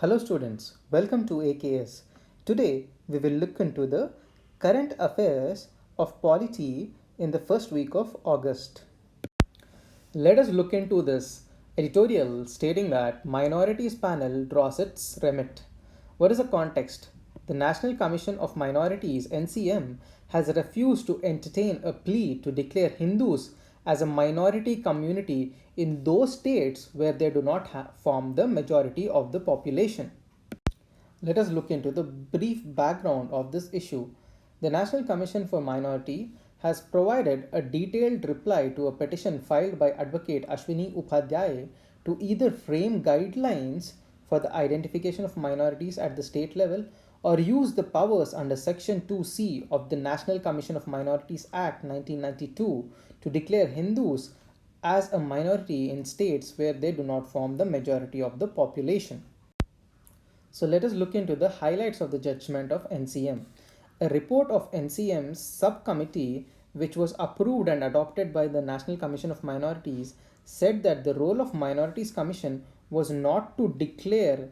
Hello students, welcome to AKS. Today we will look into the current affairs of polity in the first week of August. Let us look into this editorial stating that Minorities Panel draws its remit. What is the context? The National Commission of Minorities (NCM) has refused to entertain a plea to declare Hindus as a minority community in those states where they do not form the majority of the population. Let us look into the brief background of this issue. The National Commission for Minority has provided a detailed reply to a petition filed by Advocate Ashwini Upadhyay to either frame guidelines for the identification of minorities at the state level or use the powers under Section 2C of the National Commission of Minorities Act 1992 to declare Hindus as a minority in states where they do not form the majority of the population. So let us look into the highlights of the judgment of NCM. A report of NCM's subcommittee, which was approved and adopted by the National Commission of Minorities, said that the role of Minorities Commission was not to declare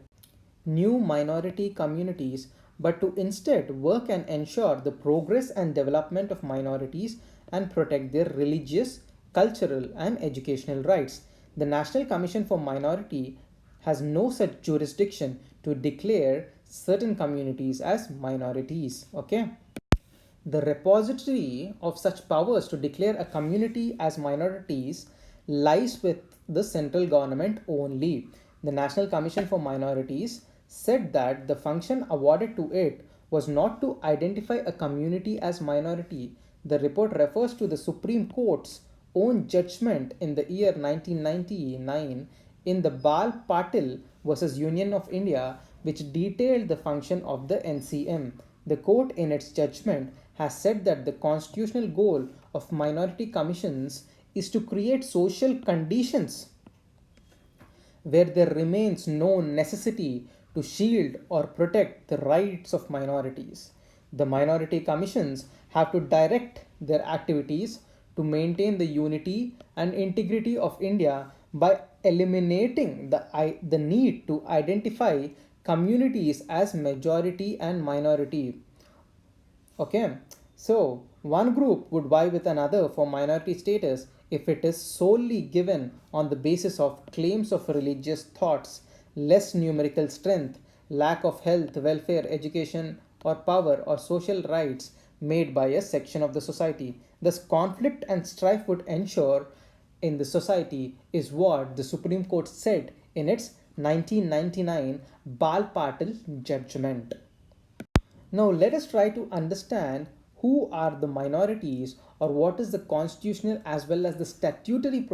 new minority communities but to instead work and ensure the progress and development of minorities and protect their religious, cultural, and educational rights. The National Commission for Minority has no such jurisdiction to declare certain communities as minorities. Okay. The repository of such powers to declare a community as minorities lies with the central government only. The National Commission for Minorities said that the function awarded to it was not to identify a community as minority. The report refers to the Supreme Court's own judgment in the year 1999 in the Bal Patil versus Union of India, which detailed the function of the NCM. The court, in its judgment, has said that the constitutional goal of minority commissions is to create social conditions where there remains no necessity to shield or protect the rights of minorities. The minority commissions have to direct their activities to maintain the unity and integrity of India by eliminating the need to identify communities as majority and minority. Okay, so one group would vie with another for minority status if it is solely given on the basis of claims of religious thoughts, less numerical strength, lack of health, welfare, education, or power or social rights made by a section of the society. Thus, conflict and strife would ensure in the society is what the Supreme Court said in its 1999 Bal Patil judgment. Now, let us try to understand who are the minorities or what is the constitutional as well as the statutory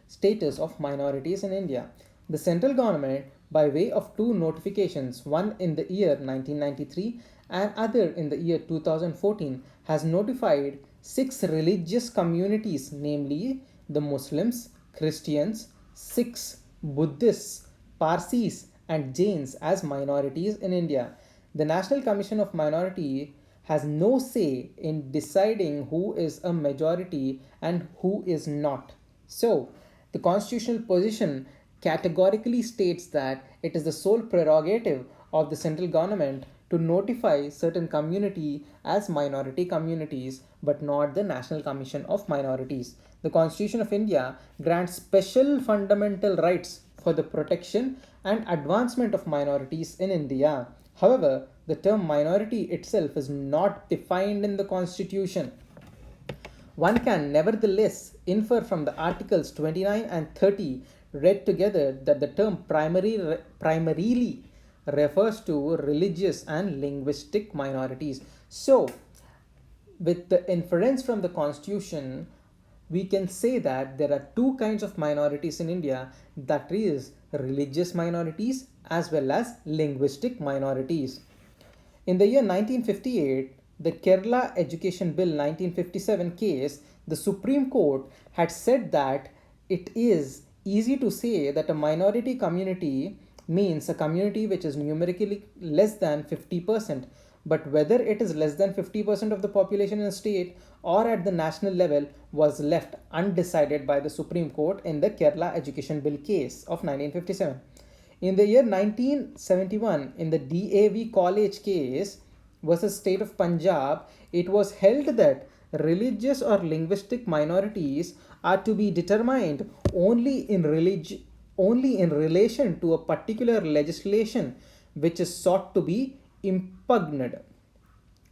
status of minorities in India. The central government, by way of two notifications, one in the year 1993 and other in the year 2014, has notified six religious communities, namely the Muslims, Christians, Sikhs, Buddhists, Parsis, and Jains as minorities in India. The National Commission of Minority has no say in deciding who is a majority and who is not. So, the constitutional position categorically states that it is the sole prerogative of the central government to notify certain community as minority communities but not the National Commission of Minorities. The Constitution of India grants special fundamental rights for the protection and advancement of minorities in India. However, the term minority itself is not defined in the Constitution. One can nevertheless infer from the Articles 29 and 30 read together that the term primarily refers to religious and linguistic minorities. So, with the inference from the Constitution, we can say that there are two kinds of minorities in India, that is, religious minorities as well as linguistic minorities. In the year 1958, the Kerala Education Bill 1957 case, the Supreme Court had said that it is easy to say that a minority community means a community which is numerically less than 50%, but whether it is less than 50% of the population in a state or at the national level was left undecided by the Supreme Court in the Kerala Education Bill case of 1957. In the year 1971, in the DAV College case versus State of Punjab, it was held that religious or linguistic minorities are to be determined only in relation to a particular legislation which is sought to be impugned.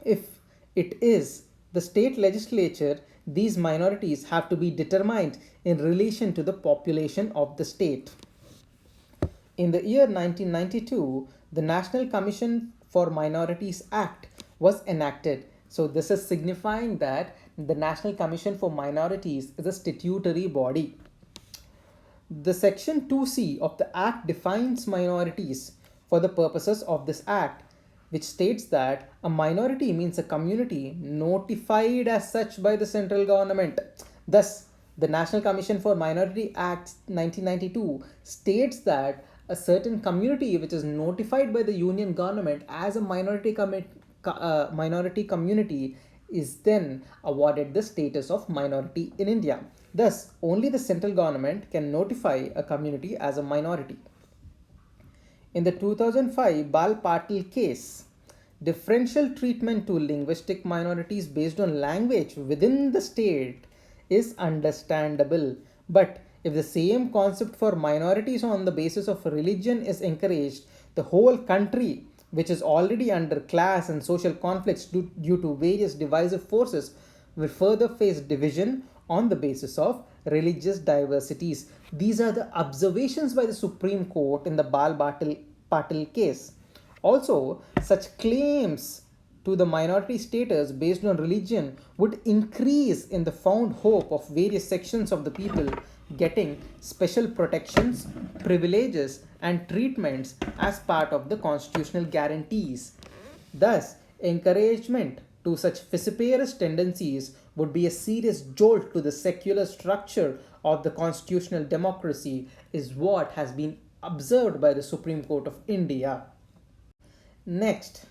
If it is the state legislature, these minorities have to be determined in relation to the population of the state. In the year 1992, the National Commission for Minorities Act was enacted. So, this is signifying that the National Commission for Minorities is a statutory body. The Section 2C of the Act defines minorities for the purposes of this Act, which states that a minority means a community notified as such by the central government. Thus, the National Commission for Minority Act 1992 states that a certain community which is notified by the union government as a minority community is then awarded the status of minority in India. Thus, only the central government can notify a community as a minority. In the 2005 Bal Patil case, differential treatment to linguistic minorities based on language within the state is understandable. But if the same concept for minorities on the basis of religion is encouraged, the whole country, which is already under class and social conflicts due to various divisive forces, will further face division on the basis of religious diversities. These are the observations by the Supreme Court in the Bal Patil case. Also, such claims to the minority status based on religion would increase in the found hope of various sections of the people getting special protections, privileges, and treatments as part of the constitutional guarantees. Thus, encouragement to such vociferous tendencies would be a serious jolt to the secular structure of the constitutional democracy, is what has been observed by the Supreme Court of India. Next,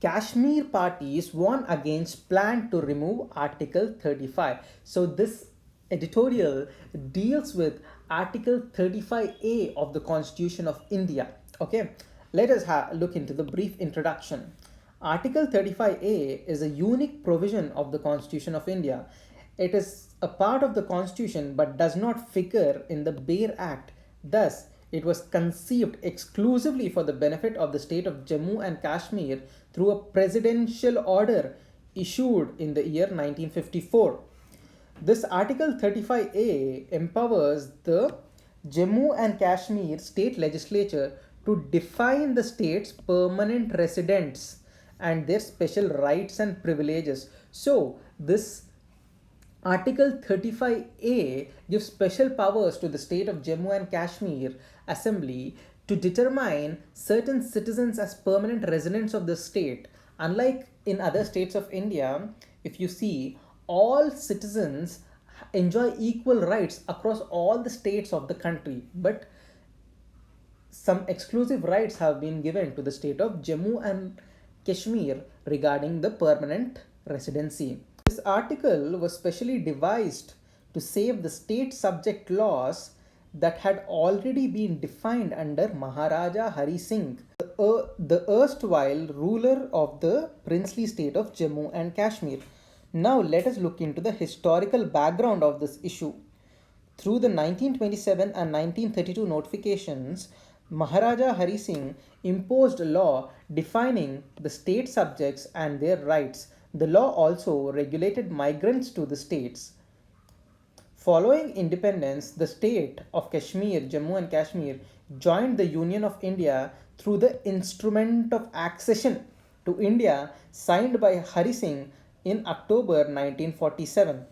Kashmir parties warn against plan to remove Article 35. So this editorial deals with Article 35A of the Constitution of India. Okay, let us look into the brief introduction. Article 35A is a unique provision of the Constitution of India. It is a part of the Constitution but does not figure in the Bare Act. Thus, it was conceived exclusively for the benefit of the state of Jammu and Kashmir through a presidential order issued in the year 1954. This Article 35A empowers the Jammu and Kashmir state legislature to define the state's permanent residents and their special rights and privileges. So, this Article 35A gives special powers to the state of Jammu and Kashmir Assembly to determine certain citizens as permanent residents of the state. Unlike in other states of India, if you see, all citizens enjoy equal rights across all the states of the country, but some exclusive rights have been given to the state of Jammu and Kashmir regarding the permanent residency. This article was specially devised to save the state subject laws that had already been defined under Maharaja Hari Singh, the erstwhile ruler of the princely state of Jammu and Kashmir. Now let us look into the historical background of this issue. Through the 1927 and 1932 notifications, Maharaja Hari Singh imposed a law defining the state subjects and their rights. The law also regulated migrants to the states. Following independence, the state of Kashmir, Jammu and Kashmir, joined the Union of India through the Instrument of Accession to India signed by Hari Singh in October 1947.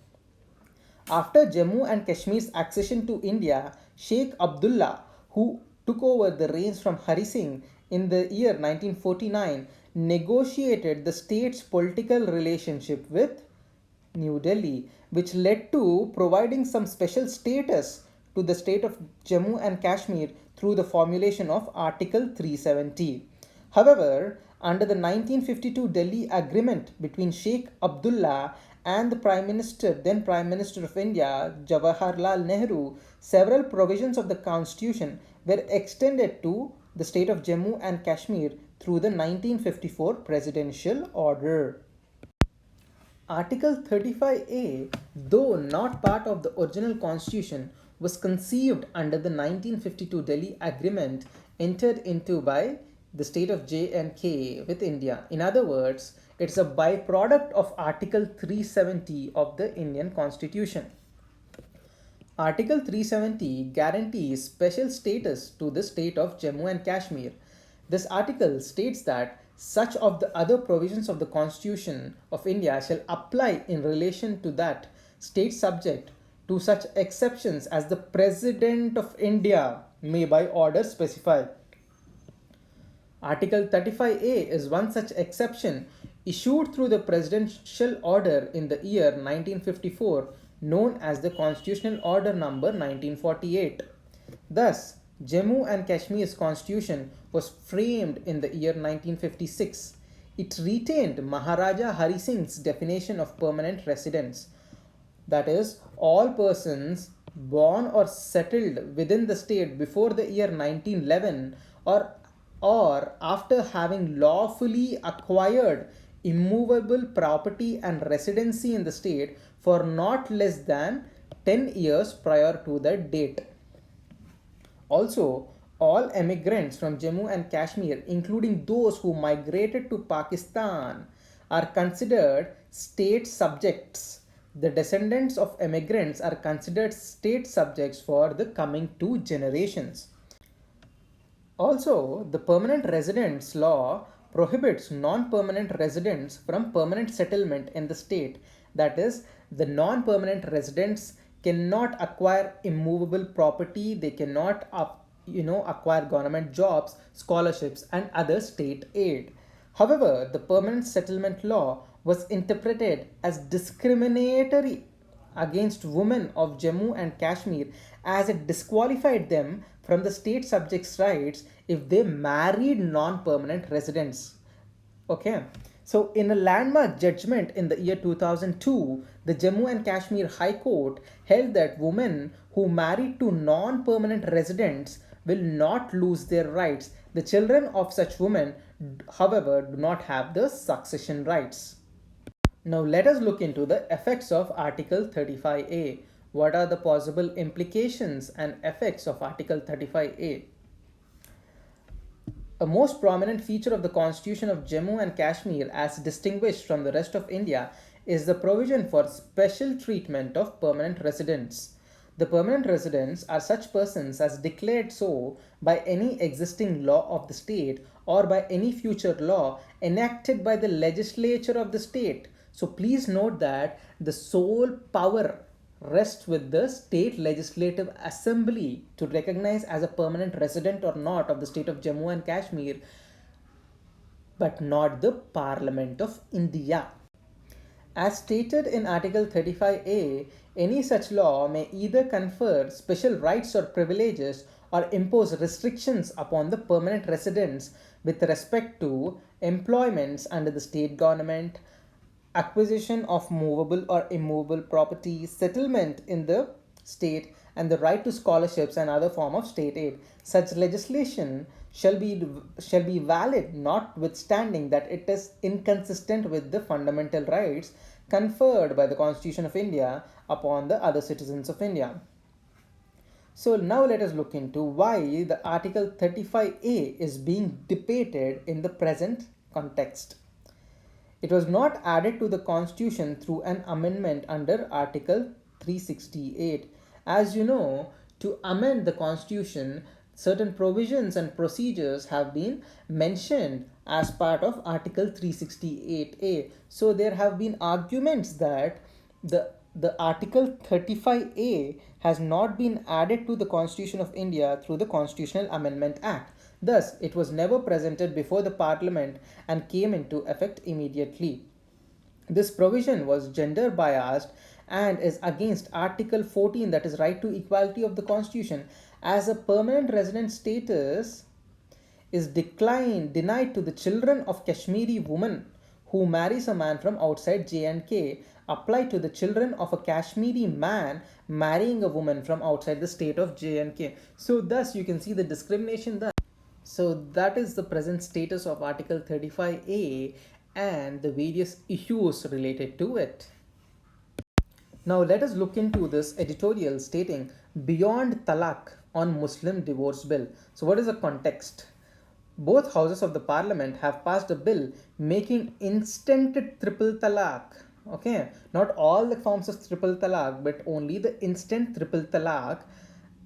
After Jammu and Kashmir's accession to India, Sheikh Abdullah, who took over the reins from Hari Singh in the year 1949, negotiated the state's political relationship with New Delhi, which led to providing some special status to the state of Jammu and Kashmir through the formulation of Article 370. However, under the 1952 Delhi Agreement between Sheikh Abdullah and the then Prime Minister of India, Jawaharlal Nehru, several provisions of the Constitution were extended to the state of Jammu and Kashmir through the 1954 presidential order. Article 35A, though not part of the original constitution, was conceived under the 1952 Delhi Agreement entered into by the state of J&K with India. In other words, it's a byproduct of Article 370 of the Indian Constitution. Article 370 guarantees special status to the state of Jammu and Kashmir. This article states that such of the other provisions of the Constitution of India shall apply in relation to that state subject to such exceptions as the President of India may by order specify. Article 35A is one such exception issued through the presidential order in the year 1954 known as the Constitutional Order number 1948. Thus, Jammu and Kashmir's constitution was framed in the year 1956. It retained Maharaja Hari Singh's definition of permanent residence, that is, all persons born or settled within the state before the year 1911 or after having lawfully acquired immovable property and residency in the state for not less than 10 years prior to the date. Also, all emigrants from Jammu and Kashmir, including those who migrated to Pakistan, are considered state subjects. The descendants of emigrants are considered state subjects for the coming 2 generations. Also, the permanent residence law prohibits non-permanent residents from permanent settlement in the state. That is, the non-permanent residents cannot acquire immovable property, they cannot acquire government jobs, scholarships and other state aid. However, the permanent settlement law was interpreted as discriminatory against women of Jammu and Kashmir as it disqualified them from the state subjects' rights if they married non-permanent residents. Okay. So, in a landmark judgment in the year 2002, the Jammu and Kashmir High Court held that women who married to non-permanent residents will not lose their rights. The children of such women, however, do not have the succession rights. Now, let us look into the effects of Article 35A. What are the possible implications and effects of Article 35A? A most prominent feature of the Constitution of Jammu and Kashmir, as distinguished from the rest of India, is the provision for special treatment of permanent residents. The permanent residents are such persons as declared so by any existing law of the state or by any future law enacted by the legislature of the state. So please note that the sole power rests with the state legislative assembly to recognize as a permanent resident or not of the state of Jammu and Kashmir, but not the Parliament of India. As stated in Article 35A, any such law may either confer special rights or privileges or impose restrictions upon the permanent residents with respect to employments under the state government, acquisition of movable or immovable property, settlement in the state, and the right to scholarships and other form of state aid. Such legislation shall be valid notwithstanding that it is inconsistent with the fundamental rights conferred by the Constitution of India upon the other citizens of India. So now let us look into why the Article 35A is being debated in the present context. It was not added to the Constitution through an amendment under Article 368. As you know, to amend the Constitution, certain provisions and procedures have been mentioned as part of Article 368A. So there have been arguments that the Article 35A has not been added to the Constitution of India through the Constitutional Amendment Act. Thus, it was never presented before the Parliament and came into effect immediately. This provision was gender biased and is against Article 14, that is right to equality of the Constitution, as a permanent resident status is denied to the children of Kashmiri women who marries a man from outside J&K apply to the children of a Kashmiri man marrying a woman from outside the state of J&K. So thus you can see the discrimination there. So that is the present status of Article 35A and the various issues related to it. Now let us look into this editorial stating beyond talaq on Muslim divorce bill. So what is the context? Both houses of the parliament have passed a bill making instant triple talaq. Okay, not all the forms of triple talaq, but only the instant triple talaq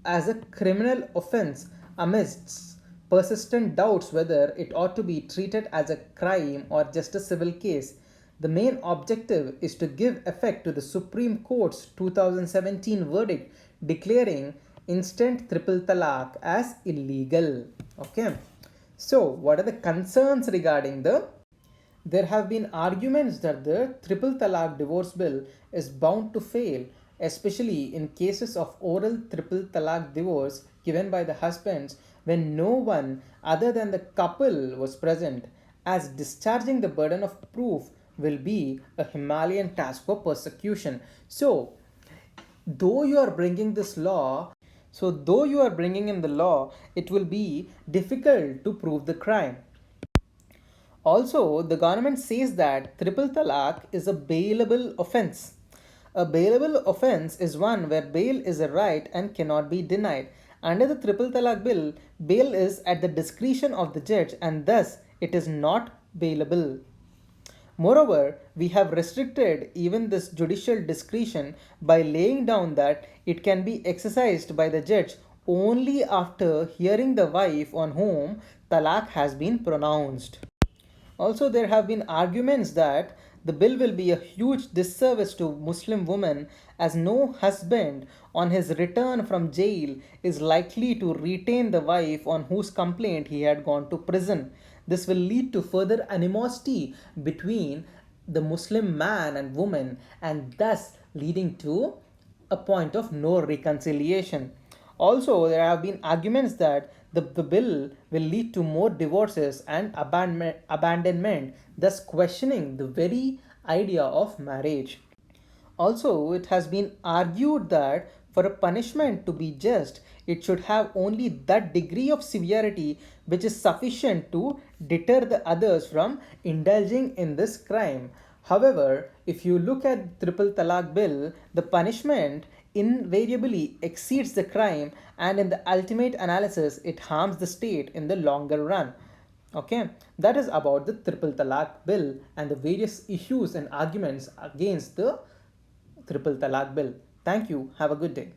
as a criminal offense amidst persistent doubts whether it ought to be treated as a crime or just a civil case. The main objective is to give effect to the Supreme Court's 2017 verdict declaring instant triple talaq as illegal. Okay. So, what are the concerns regarding there have been arguments that the triple talaq divorce bill is bound to fail, especially in cases of oral triple talaq divorce given by the husbands when no one other than the couple was present, as discharging the burden of proof will be a Himalayan task for persecution. So, though you are bringing this law, though you are bringing in the law, it will be difficult to prove the crime. Also, the government says that triple talaq is a bailable offense. A bailable offense is one where bail is a right and cannot be denied. Under the triple talaq bill, bail is at the discretion of the judge and thus it is not bailable. Moreover, we have restricted even this judicial discretion by laying down that it can be exercised by the judge only after hearing the wife on whom talaq has been pronounced. Also, there have been arguments that the bill will be a huge disservice to Muslim women as no husband on his return from jail is likely to retain the wife on whose complaint he had gone to prison. This will lead to further animosity between the Muslim man and woman and thus leading to a point of no reconciliation. Also, there have been arguments that the bill will lead to more divorces and abandonment, thus questioning the very idea of marriage. Also, it has been argued that for a punishment to be just, it should have only that degree of severity which is sufficient to deter the others from indulging in this crime. However, if you look at triple talaq bill, the punishment invariably exceeds the crime and in the ultimate analysis it harms the state in the longer run. Okay, that is about the triple talaq bill and the various issues and arguments against the triple talaq bill. Thank you. Have a good day.